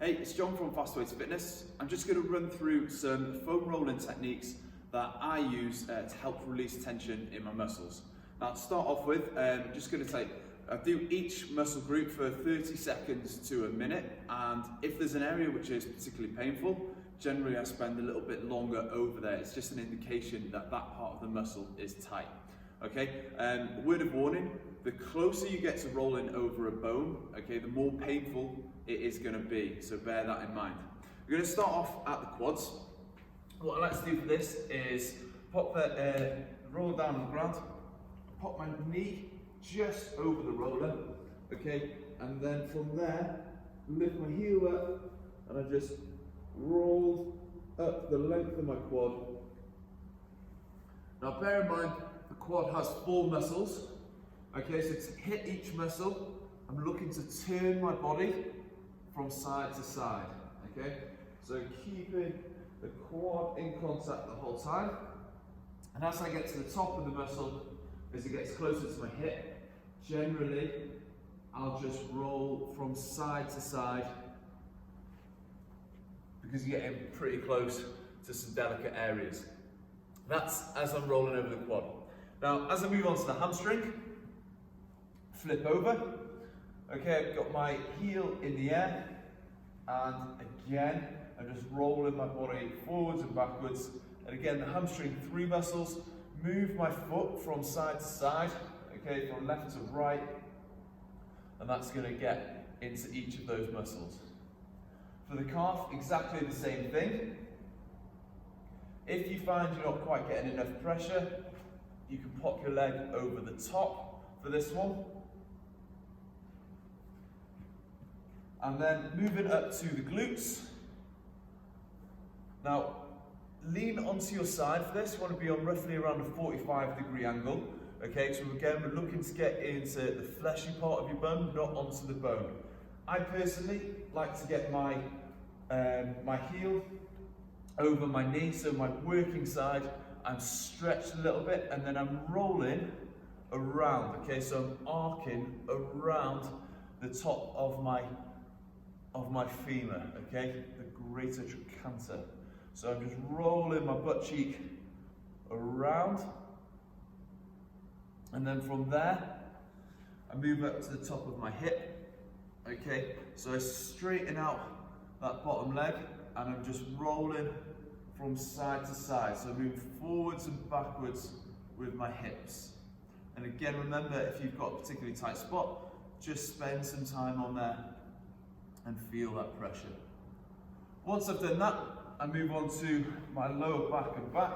Hey, it's John from Fastways Fitness. I'm just going to run through some foam rolling techniques that I use to help release tension in my muscles. Now, to start off with, I'm just going to I do each muscle group for 30 seconds to a minute, and if there's an area which is particularly painful, generally I spend a little bit longer over there. It's just an indication that that part of the muscle is tight. Okay, word of warning, the closer you get to rolling over a bone, okay, the more painful it is going to be, so bear that in mind. We're going to start off at the quads. What I like to do for this is pop roll down on the ground, pop my knee just over the roller, okay, and then from there, lift my heel up, and I just roll up the length of my quad. Now bear in mind, the quad has 4 muscles, okay, so to hit each muscle, I'm looking to turn my body from side to side, okay? So keeping the quad in contact the whole time, and as I get to the top of the muscle, as it gets closer to my hip, generally, I'll just roll from side to side because you're getting pretty close to some delicate areas. That's as I'm rolling over the quad. Now, as I move on to the hamstring, flip over. Okay, I've got my heel in the air, and again, I'm just rolling my body forwards and backwards. And again, the hamstring 3 muscles, move my foot from side to side, okay, from left to right, and that's going to get into each of those muscles. For the calf, exactly the same thing. If you find you're not quite getting enough pressure, you can pop your leg over the top for this one. And then moving up to the glutes. Now, lean onto your side for this. You want to be on roughly around a 45-degree angle. Okay, so again, we're looking to get into the fleshy part of your bum, not onto the bone. I personally like to get my heel over my knee, so my working side, I'm stretched a little bit, and then I'm rolling around. Okay, so I'm arcing around the top of my femur, okay, the greater trochanter. So I'm just rolling my butt cheek around, and then from there, I move up to the top of my hip, okay, so I straighten out that bottom leg, and I'm just rolling from side to side, so I move forwards and backwards with my hips. And again, remember, if you've got a particularly tight spot, just spend some time on there and feel that pressure. Once I've done that, I move on to my lower back and back.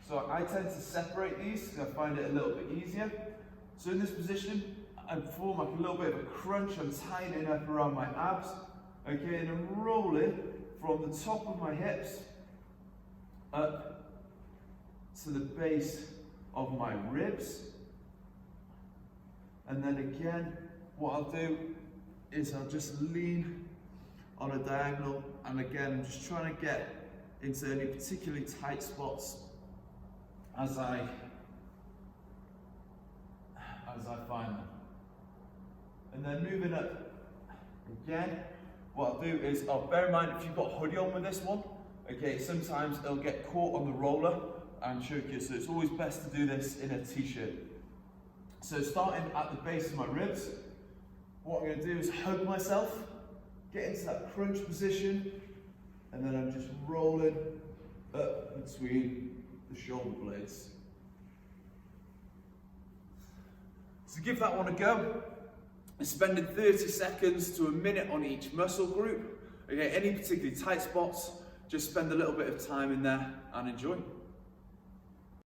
So I tend to separate these because I find it a little bit easier. So in this position, I form like a little bit of a crunch. I'm tightening up around my abs, okay, and I'm rolling from the top of my hips up to the base of my ribs. And then again, what I'll do is I'll just lean on a diagonal, and again, I'm just trying to get into any particularly tight spots as I find them. And then moving up again, what I'll do is, bear in mind if you've got a hoodie on with this one, okay, sometimes it'll get caught on the roller and choke you, so it's always best to do this in a t-shirt. So starting at the base of my ribs, what I'm going to do is hug myself, get into that crunch position, and then I'm just rolling up between the shoulder blades. So give that one a go. Spending 30 seconds to a minute on each muscle group. Okay, any particularly tight spots, just spend a little bit of time in there and enjoy.